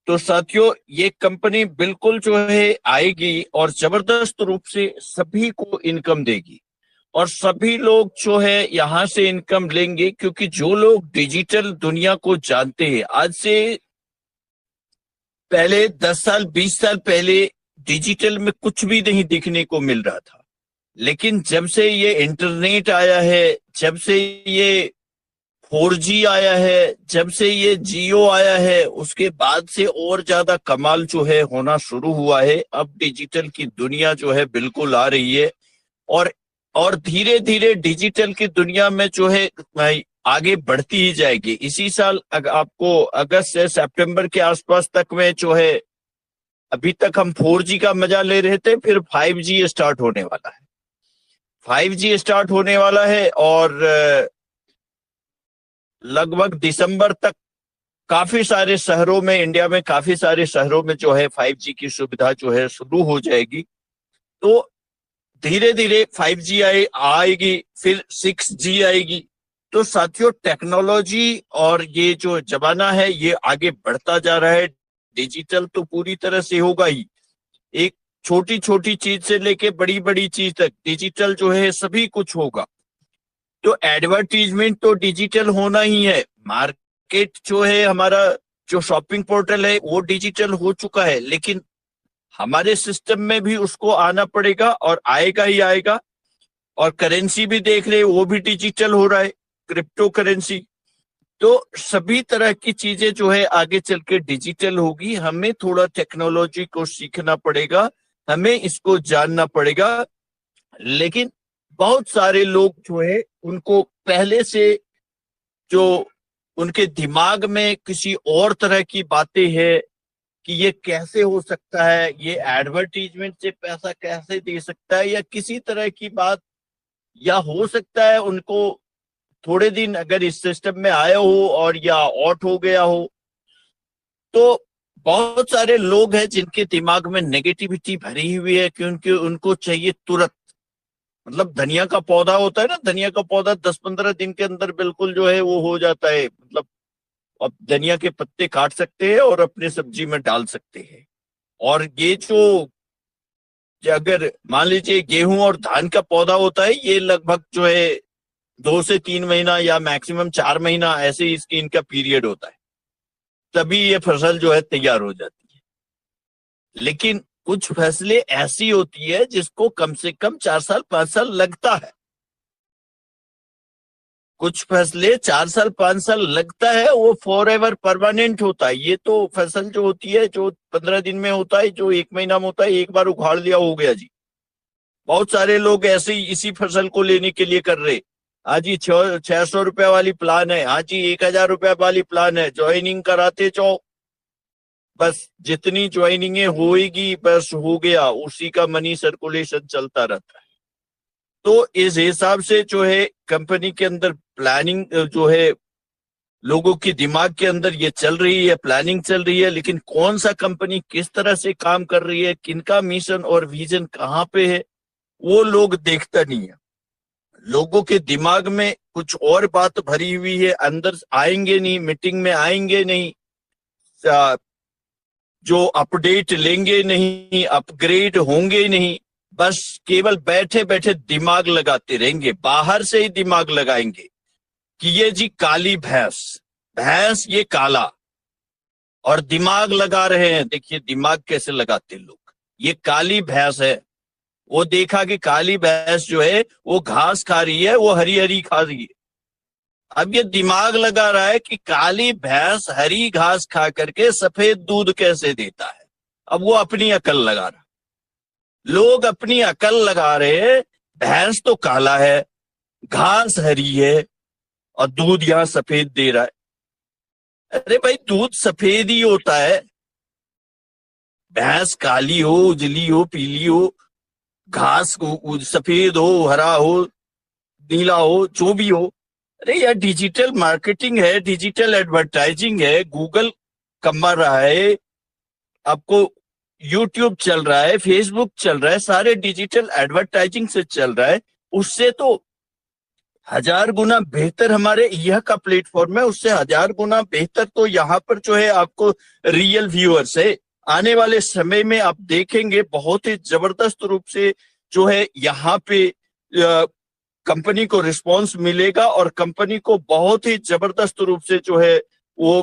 तो साथियों ये कंपनी बिल्कुल जो है आएगी और जबरदस्त रूप से सभी को इनकम देगी, और सभी लोग जो है यहाँ से इनकम लेंगे, क्योंकि जो लोग डिजिटल दुनिया को जानते हैं, आज से पहले 10 साल 20 साल पहले डिजिटल में कुछ भी नहीं दिखने को मिल रहा था, लेकिन जब से ये इंटरनेट आया है, जब से ये 4G आया है, जब से ये जियो आया है, उसके बाद से और ज्यादा कमाल जो है होना शुरू हुआ है। अब डिजिटल की दुनिया जो है बिल्कुल आ रही है, और और धीरे धीरे डिजिटल की दुनिया में जो है आगे बढ़ती ही जाएगी। इसी साल आपको अगस्त से सितंबर के आसपास तक में जो है, अभी तक हम 4G का मजा ले रहे थे, फिर 5G स्टार्ट होने वाला है। 5G स्टार्ट होने वाला है और लगभग दिसंबर तक काफी सारे शहरों में, इंडिया में काफी सारे शहरों में जो है 5G की सुविधा जो है शुरू हो जाएगी। तो धीरे धीरे 5G आएगी, फिर 6G आएगी। तो साथियों टेक्नोलॉजी और ये जो जमाना है ये आगे बढ़ता जा रहा है। डिजिटल तो पूरी तरह से होगा ही, एक छोटी छोटी चीज से लेके बड़ी बड़ी चीज तक डिजिटल जो है सभी कुछ होगा। तो एडवर्टीजमेंट तो डिजिटल होना ही है, मार्केट जो है हमारा जो शॉपिंग पोर्टल है वो डिजिटल हो चुका है, लेकिन हमारे सिस्टम में भी उसको आना पड़ेगा और आएगा ही आएगा। और करेंसी भी देख रहे वो भी डिजिटल हो रहा है, क्रिप्टो करेंसी। तो सभी तरह की चीजें जो है आगे चल के डिजिटल होगी। हमें थोड़ा टेक्नोलॉजी को सीखना पड़ेगा, हमें इसको जानना पड़ेगा। लेकिन बहुत सारे लोग जो है उनको पहले से जो उनके दिमाग में किसी और तरह की बातें हैं कि ये कैसे हो सकता है, ये एडवर्टीजमेंट से पैसा कैसे दे सकता है, या किसी तरह की बात, या हो सकता है उनको थोड़े दिन अगर इस सिस्टम में आए हो और या आउट हो गया हो। तो बहुत सारे लोग हैं जिनके दिमाग में नेगेटिविटी भरी हुई है, क्योंकि उनको चाहिए तुरंत। मतलब धनिया का पौधा होता है ना, धनिया का पौधा 10-15 दिन के अंदर बिल्कुल जो है वो हो जाता है। मतलब अब धनिया के पत्ते काट सकते हैं और अपने सब्जी में डाल सकते हैं। और ये जो अगर मान लीजिए गेहूं और धान का पौधा होता है, ये लगभग जो है 2 से 3 महीना या मैक्सिमम 4 महीना ऐसे इसकी इनका पीरियड होता है, तभी ये फसल जो है तैयार हो जाती है। लेकिन कुछ फसलें ऐसी होती है जिसको कम से कम 4 साल 5 साल लगता है। कुछ फसलें 4 साल 5 साल लगता है, वो फॉर एवर परमानेंट होता है। ये तो फसल जो होती है जो 15 दिन में होता है, जो 1 महीना में होता है, एक बार उखाड़ लिया हो गया जी। बहुत सारे लोग ऐसे ही इसी फसल को लेने के लिए कर रहे। हाँ जी 600 रुपए वाली प्लान है, हाँ जी 1000 रुपए वाली प्लान है, ज्वाइनिंग कराते जाओ, बस जितनी ज्वाइनिंग होएगी बस हो गया, उसी का मनी सर्कुलेशन चलता रहता है। तो इस हिसाब से जो है कंपनी के अंदर प्लानिंग जो है लोगों के दिमाग के अंदर ये चल रही है, प्लानिंग चल रही है। लेकिन कौन सा कंपनी किस तरह से काम कर रही है, किनका मिशन और विजन कहाँ पे है, वो लोग देखता नहीं है। लोगों के दिमाग में कुछ और बात भरी हुई है, अंदर आएंगे नहीं, मीटिंग में आएंगे नहीं, जो अपडेट लेंगे नहीं, अपग्रेड होंगे नहीं, बस केवल बैठे बैठे दिमाग लगाते रहेंगे, बाहर से ही दिमाग लगाएंगे कि ये जी काली भैंस, भैंस ये काला, और दिमाग लगा रहे हैं। देखिए दिमाग कैसे लगाते लोग, ये काली भैंस है, वो देखा कि काली भैंस जो है वो घास खा रही है, वो हरी हरी खा रही है। अब ये दिमाग लगा रहा है कि काली भैंस हरी घास खा करके सफेद दूध कैसे देता है। अब वो अपनी अकल लगा रहा, लोग अपनी अकल लगा रहे हैं। भैंस तो काला है, घास हरी है, और दूध यहां सफेद दे रहा है। अरे भाई दूध सफेद ही होता है, भैंस काली हो, उजली हो, पीली हो, घास सफेद हो, हरा हो, नीला हो, जो भी हो। अरे यार डिजिटल मार्केटिंग है, डिजिटल एडवर्टाइजिंग है, गूगल कमा रहा है, आपको यूट्यूब चल रहा है, फेसबुक चल रहा है, सारे डिजिटल एडवर्टाइजिंग से चल रहा है। उससे तो 1000 गुना बेहतर हमारे यह का प्लेटफॉर्म है, उससे 1000 गुना बेहतर तो यहाँ पर जो है आपको रियल व्यूअर्स है। आने वाले समय में आप देखेंगे बहुत ही जबरदस्त रूप से जो है यहाँ पे कंपनी को रिस्पांस मिलेगा और कंपनी को बहुत ही जबरदस्त रूप से जो है वो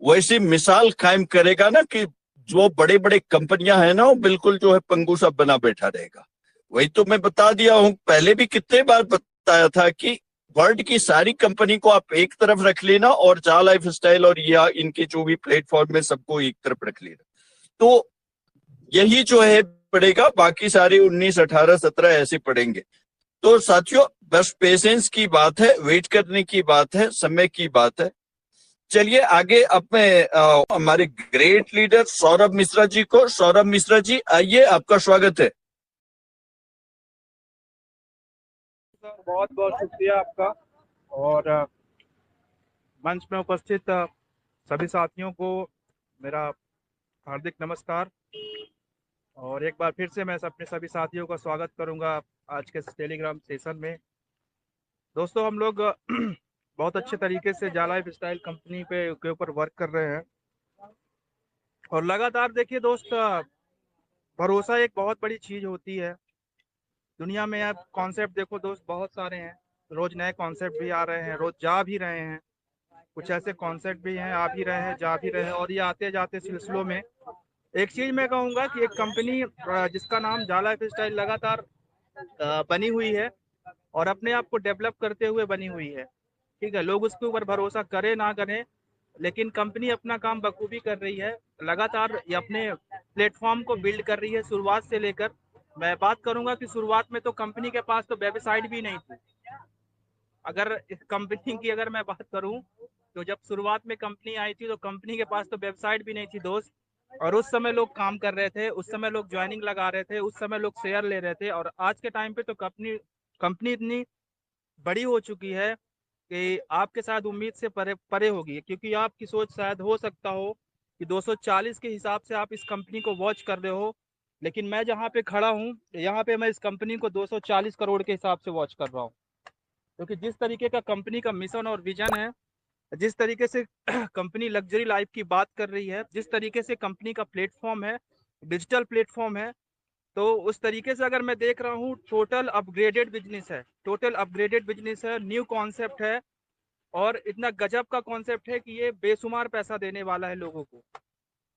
वैसी मिसाल कायम करेगा ना कि जो बड़े बड़े कंपनियां हैं ना वो बिल्कुल जो है पंगु सा बना बैठा रहेगा। वही तो मैं बता दिया हूं, पहले भी कितने बार बताया था कि वर्ल्ड की सारी कंपनी को आप एक तरफ रख लेना और जा लाइफ स्टाइल और या इनके जो भी प्लेटफॉर्म है सबको एक तरफ रख लेना, तो यही जो है पड़ेगा, बाकी सारे 19 18 17 ऐसे पड़ेंगे। तो साथियों बस पेशेंस की बात है, वेट करने की बात है, समय की बात है। चलिए आगे अब मैं हमारे ग्रेट लीडर सौरभ मिश्रा जी को, सौरभ मिश्रा जी आइए, आपका स्वागत है। बहुत बहुत शुक्रिया आपका और मंच में उपस्थित सभी साथियों को मेरा हार्दिक नमस्कार। और एक बार फिर से मैं अपने सभी साथियों का स्वागत करूंगा आज के टेलीग्राम सेशन में। दोस्तों हम लोग बहुत अच्छे तरीके से जा लाइफ स्टाइल कंपनी के ऊपर वर्क कर रहे हैं और लगातार देखिए दोस्त, भरोसा एक बहुत बड़ी चीज होती है दुनिया में। आप कॉन्सेप्ट देखो दोस्त, बहुत सारे हैं, रोज नए कॉन्सेप्ट भी आ रहे हैं, रोज जा भी रहे हैं। कुछ ऐसे कॉन्सेप्ट भी हैं, आ भी रहे हैं, जा भी रहे हैं, और ये आते जाते सिलसिलों में एक चीज मैं कहूंगा कि एक कंपनी जिसका नाम जा लाइफ स्टाइल लगातार बनी हुई है और अपने आप को डेवलप करते हुए बनी हुई है। ठीक है, लोग उसके ऊपर भरोसा करें ना करें, लेकिन कंपनी अपना काम बखूबी कर रही है। लगातार ये अपने प्लेटफॉर्म को बिल्ड कर रही है शुरुआत से लेकर। मैं बात करूंगा कि शुरुआत में तो कंपनी के पास तो वेबसाइट भी नहीं थी। अगर इस कंपनी की अगर मैं बात करूं तो जब शुरुआत में कंपनी आई थी तो कंपनी के पास तो वेबसाइट भी नहीं थी दोस्त। और उस समय लोग काम कर रहे थे, उस समय लोग ज्वाइनिंग लगा रहे थे, उस समय लोग शेयर ले रहे थे। और आज के टाइम पे तो कंपनी कंपनी इतनी बड़ी हो चुकी है कि आपके साथ उम्मीद से परे परे होगी, क्योंकि आपकी सोच शायद हो सकता हो कि 240 के हिसाब से आप इस कंपनी को वॉच कर रहे हो, लेकिन मैं जहाँ पे खड़ा हूँ यहाँ पे मैं इस कंपनी को 240 करोड़ के हिसाब से वॉच कर रहा हूँ। क्योंकि जिस तरीके का कंपनी का मिशन और विजन है, जिस तरीके से कंपनी लग्जरी लाइफ की बात कर रही है, जिस तरीके से कंपनी का प्लेटफॉर्म है, डिजिटल प्लेटफॉर्म है, तो उस तरीके से अगर मैं देख रहा हूँ टोटल अपग्रेडेड बिजनेस है, टोटल अपग्रेडेड बिजनेस है, न्यू कॉन्सेप्ट है। और इतना गजब का कॉन्सेप्ट है कि ये बेशुमार पैसा देने वाला है लोगों को।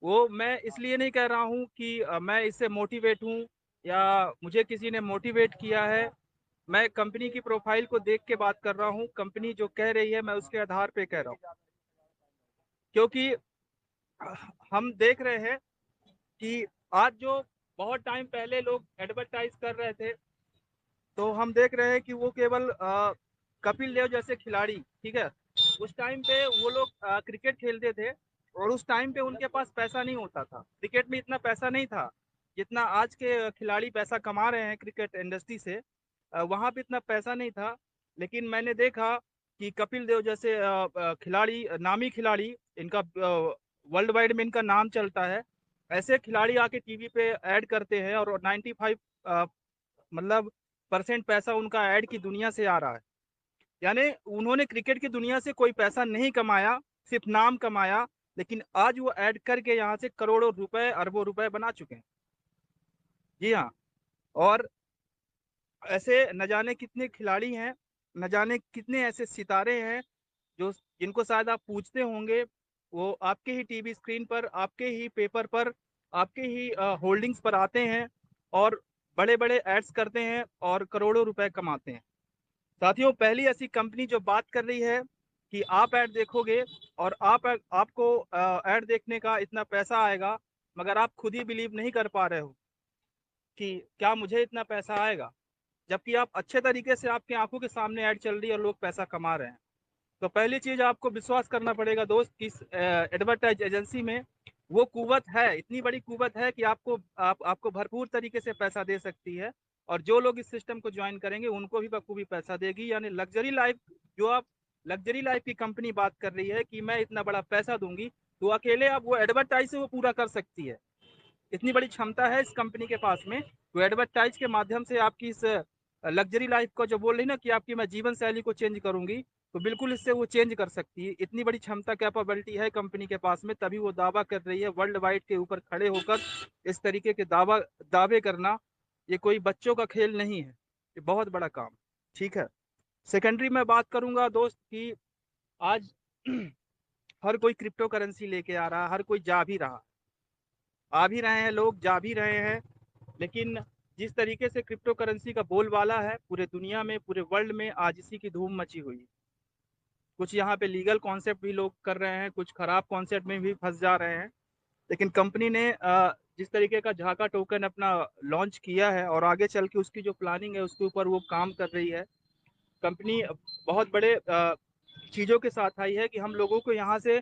वो मैं इसलिए नहीं कह रहा हूँ कि मैं इससे मोटिवेट हूँ या मुझे किसी ने मोटिवेट किया है। मैं कंपनी की प्रोफाइल को देख के बात कर रहा हूँ, कंपनी जो कह रही है मैं उसके आधार पे कह रहा हूँ। क्योंकि हम देख रहे हैं कि आज जो बहुत टाइम पहले लोग एडवर्टाइज कर रहे थे, तो हम देख रहे हैं कि वो केवल कपिल देव जैसे खिलाड़ी, ठीक है, उस टाइम पे वो लोग क्रिकेट खेलते थे और उस टाइम पे उनके पास पैसा नहीं होता था। क्रिकेट में इतना पैसा नहीं था जितना आज के खिलाड़ी पैसा कमा रहे हैं क्रिकेट इंडस्ट्री से। वहाँ पे इतना पैसा नहीं था, लेकिन मैंने देखा कि कपिल देव जैसे खिलाड़ी, नामी खिलाड़ी, इनका वर्ल्ड वाइड में इनका नाम चलता है, ऐसे खिलाड़ी आके टीवी पे ऐड करते हैं और 95 मतलब परसेंट पैसा उनका ऐड की दुनिया से आ रहा है। यानी उन्होंने क्रिकेट की दुनिया से कोई पैसा नहीं कमाया, सिर्फ नाम कमाया, लेकिन आज वो ऐड करके यहाँ से करोड़ों रुपए, अरबों रुपए बना चुके हैं। जी हाँ। और ऐसे न जाने कितने खिलाड़ी हैं, न जाने कितने ऐसे सितारे हैं जो जिनको शायद आप पूछते होंगे, वो आपके ही टीवी स्क्रीन पर, आपके ही पेपर पर, आपके ही होल्डिंग्स पर आते हैं और बड़े बड़े एड्स करते हैं और करोड़ों रुपए कमाते हैं। साथियों, पहली ऐसी कंपनी जो बात कर रही है कि आप ऐड देखोगे और आपको ऐड देखने का इतना पैसा आएगा, मगर आप खुद ही बिलीव नहीं कर पा रहे हो कि क्या मुझे इतना पैसा आएगा, जबकि आप अच्छे तरीके से आपकी आंखों के सामने ऐड चल रही है और लोग पैसा कमा रहे हैं। तो पहली चीज आपको विश्वास करना पड़ेगा दोस्त कि इस एडवर्टाइज एजेंसी में वो कुवत है, इतनी बड़ी कुवत है कि आपको भरपूर तरीके से पैसा दे सकती है। और जो लोग इस सिस्टम को ज्वाइन करेंगे उनको भी बखूबी पैसा देगी। यानी लग्जरी लाइफ, जो आप लग्जरी लाइफ की कंपनी बात कर रही है कि मैं इतना बड़ा पैसा दूंगी, तो अकेले आप वो एडवर्टाइज से वो पूरा कर सकती है। इतनी बड़ी क्षमता है इस कंपनी के पास में, वो एडवर्टाइज के माध्यम से आपकी इस लग्जरी लाइफ का जो बोल रही ना कि आपकी मैं जीवन शैली को चेंज करूंगी, तो बिल्कुल इससे वो चेंज कर सकती है। इतनी बड़ी क्षमता कैपेबिलिटी है कंपनी के पास में, तभी वो दावा कर रही है वर्ल्ड वाइड के ऊपर खड़े होकर। इस तरीके के दावे करना ये कोई बच्चों का खेल नहीं है, ये बहुत बड़ा काम। ठीक है। सेकेंडरी में बात करूंगा दोस्त कि आज हर कोई क्रिप्टो करेंसी लेके आ रहा है, हर कोई जा भी रहा, आ भी रहे हैं लोग, जा भी रहे हैं। लेकिन जिस तरीके से क्रिप्टो करेंसी का बोलबाला है पूरे दुनिया में, पूरे वर्ल्ड में, आज इसी की धूम मची हुई है। कुछ यहाँ पे लीगल कॉन्सेप्ट भी लोग कर रहे हैं, कुछ खराब कॉन्सेप्ट में भी फंस जा रहे हैं। लेकिन कंपनी ने जिस तरीके का झाका टोकन अपना लॉन्च किया है और आगे चल के उसकी जो प्लानिंग है उसके ऊपर वो काम कर रही है। कंपनी बहुत बड़े चीजों के साथ आई है कि हम लोगों को यहाँ से